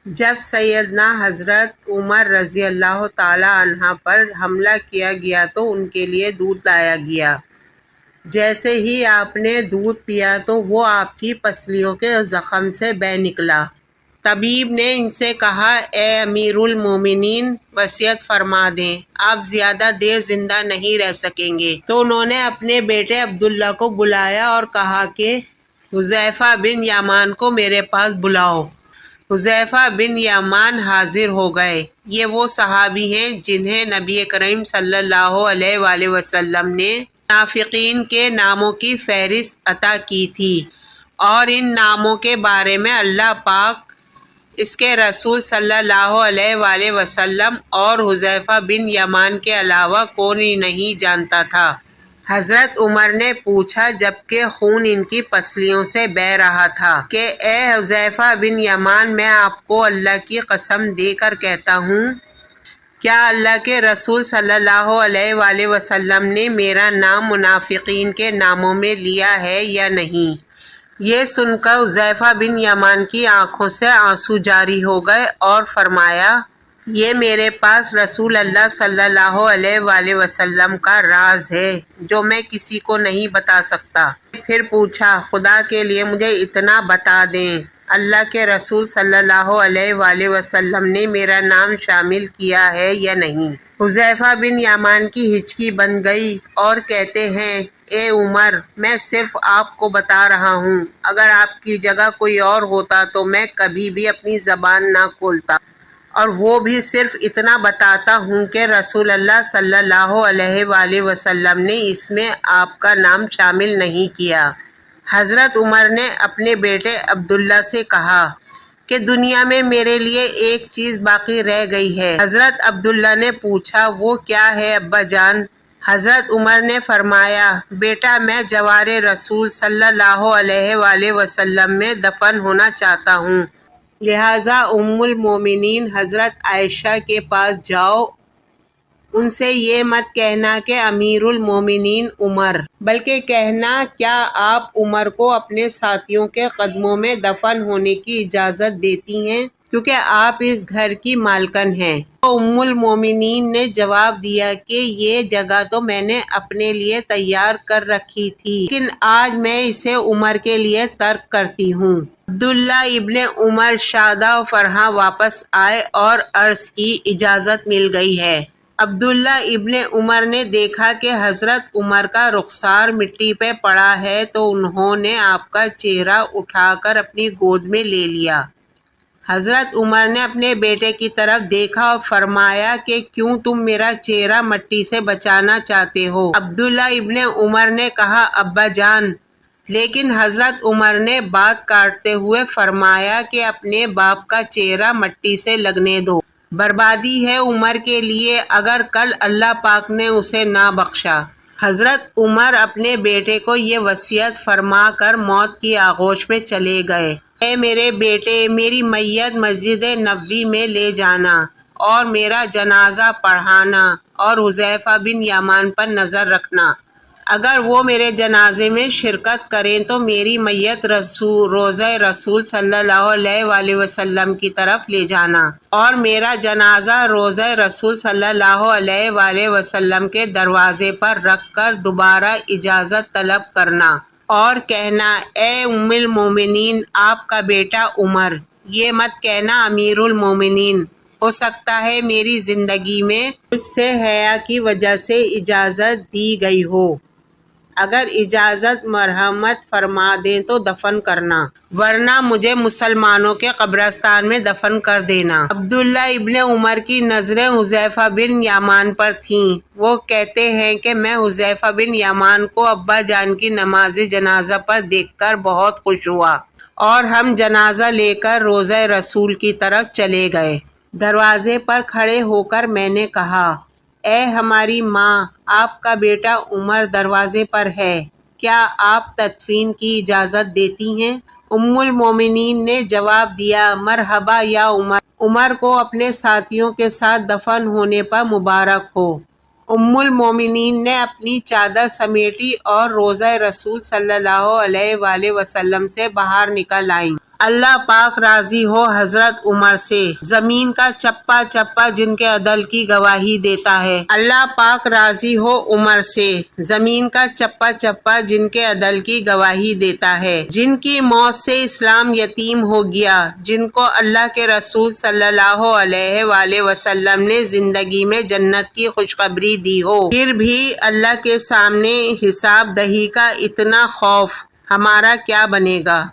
جب سیدنا حضرت عمر رضی اللہ تعالی عنہ پر حملہ کیا گیا تو ان کے لیے دودھ لایا گیا۔ جیسے ہی آپ نے دودھ پیا تو وہ آپ کی پسلیوں کے زخم سے بہہ نکلا۔ طبیب نے ان سے کہا، اے امیر المومنین، وصیت فرما دیں، آپ زیادہ دیر زندہ نہیں رہ سکیں گے۔ تو انہوں نے اپنے بیٹے عبداللہ کو بلایا اور کہا کہ حذیفہ بن یمان کو میرے پاس بلاؤ۔ حذیفہ بن یمان حاضر ہو گئے۔ یہ وہ صحابی ہیں جنہیں نبی کریم صلی اللہ علیہ وآلہ وسلم نے منافقین کے ناموں کی فہرست عطا کی تھی، اور ان ناموں کے بارے میں اللہ پاک، اس کے رسول صلی اللہ علیہ وآلہ وسلم اور حذیفہ بن یمان کے علاوہ کوئی نہیں جانتا تھا۔ حضرت عمر نے پوچھا جبکہ خون ان کی پسلیوں سے بہہ رہا تھا کہ اے حذیفہ بن یمان، میں آپ کو اللہ کی قسم دے کر کہتا ہوں، کیا اللہ کے رسول صلی اللہ علیہ وآلہ وسلم نے میرا نام منافقین کے ناموں میں لیا ہے یا نہیں؟ یہ سن کر حذیفہ بن یمان کی آنکھوں سے آنسو جاری ہو گئے اور فرمایا، یہ میرے پاس رسول اللہ صلی اللہ علیہ وآلہ وسلم کا راز ہے جو میں کسی کو نہیں بتا سکتا۔ پھر پوچھا، خدا کے لیے مجھے اتنا بتا دیں، اللہ کے رسول صلی اللہ علیہ وآلہ وسلم نے میرا نام شامل کیا ہے یا نہیں؟ حذیفہ بن یمان کی ہچکی بن گئی اور کہتے ہیں، اے عمر، میں صرف آپ کو بتا رہا ہوں، اگر آپ کی جگہ کوئی اور ہوتا تو میں کبھی بھی اپنی زبان نہ کھولتا، اور وہ بھی صرف اتنا بتاتا ہوں کہ رسول اللہ صلی اللہ علیہ وآلہ وسلم نے اس میں آپ کا نام شامل نہیں کیا۔ حضرت عمر نے اپنے بیٹے عبداللہ سے کہا کہ دنیا میں میرے لیے ایک چیز باقی رہ گئی ہے۔ حضرت عبداللہ نے پوچھا، وہ کیا ہے ابا جان؟ حضرت عمر نے فرمایا، بیٹا، میں جوار رسول صلی اللہ علیہ وآلہ وسلم میں دفن ہونا چاہتا ہوں، لہٰذا ام المومنین حضرت عائشہ کے پاس جاؤ، ان سے یہ مت کہنا کہ امیر المومنین عمر، بلکہ کہنا، کیا آپ عمر کو اپنے ساتھیوں کے قدموں میں دفن ہونے کی اجازت دیتی ہیں، کیونکہ آپ اس گھر کی مالکن ہیں؟ تو ام المومنین نے جواب دیا کہ یہ جگہ تو میں نے اپنے لیے تیار کر رکھی تھی، لیکن آج میں اسے عمر کے لیے ترک کرتی ہوں۔ عبداللہ ابن عمر شادہ و فرحاں واپس آئے اور عرض کی، اجازت مل گئی ہے۔ عبداللہ ابن عمر نے دیکھا کہ حضرت عمر کا رخسار مٹی پہ پڑا ہے تو انہوں نے آپ کا چہرہ اٹھا کر اپنی گود میں لے لیا۔ حضرت عمر نے اپنے بیٹے کی طرف دیکھا اور فرمایا کہ کیوں تم میرا چہرہ مٹی سے بچانا چاہتے ہو؟ عبداللہ ابن عمر نے کہا، ابا جان، لیکن حضرت عمر نے بات کاٹتے ہوئے فرمایا کہ اپنے باپ کا چہرہ مٹی سے لگنے دو، بربادی ہے عمر کے لیے اگر کل اللہ پاک نے اسے نہ بخشا۔ حضرت عمر اپنے بیٹے کو یہ وصیت فرما کر موت کی آغوش میں چلے گئے، اے میرے بیٹے، میری میت مسجد نبوی میں لے جانا اور میرا جنازہ پڑھانا اور حذیفہ بن یمان پر نظر رکھنا، اگر وہ میرے جنازے میں شرکت کریں تو میری میت روضہ رسول صلی اللہ علیہ وآلہ وسلم کی طرف لے جانا اور میرا جنازہ روضہ رسول صلی اللہ علیہ وآلہ وسلم کے دروازے پر رکھ کر دوبارہ اجازت طلب کرنا اور کہنا، اے ام المومنین، آپ کا بیٹا عمر، یہ مت کہنا امیر المومنین، ہو سکتا ہے میری زندگی میں مجھ سے حیا کی وجہ سے اجازت دی گئی ہو، اگر اجازت مرحمت فرما دیں تو دفن کرنا، ورنہ مجھے مسلمانوں کے قبرستان میں دفن کر دینا۔ عبداللہ ابن عمر کی نظریں حذیفہ بن یمان پر تھیں۔ وہ کہتے ہیں کہ میں حذیفہ بن یمان کو ابا جان کی نماز جنازہ پر دیکھ کر بہت خوش ہوا اور ہم جنازہ لے کر روضہ رسول کی طرف چلے گئے۔ دروازے پر کھڑے ہو کر میں نے کہا، اے ہماری ماں، آپ کا بیٹا عمر دروازے پر ہے، کیا آپ تدفین کی اجازت دیتی ہیں؟ ام المومنین نے جواب دیا، مرحبا یا عمر، عمر کو اپنے ساتھیوں کے ساتھ دفن ہونے پر مبارک ہو۔ ام المومنین نے اپنی چادر سمیٹی اور روضہ رسول صلی اللہ علیہ وآلہ وسلم سے باہر نکل آئیں اللہ پاک راضی ہو حضرت عمر سے، زمین کا چپا چپا جن کے عدل کی گواہی دیتا ہے۔ اللہ پاک راضی ہو عمر سے، زمین کا چپا چپا جن کے عدل کی گواہی دیتا ہے، جن کی موت سے اسلام یتیم ہو گیا، جن کو اللہ کے رسول صلی اللہ علیہ وآلہ وسلم نے زندگی میں جنت کی خوشخبری دی ہو، پھر بھی اللہ کے سامنے حساب دہی کا اتنا خوف، ہمارا کیا بنے گا؟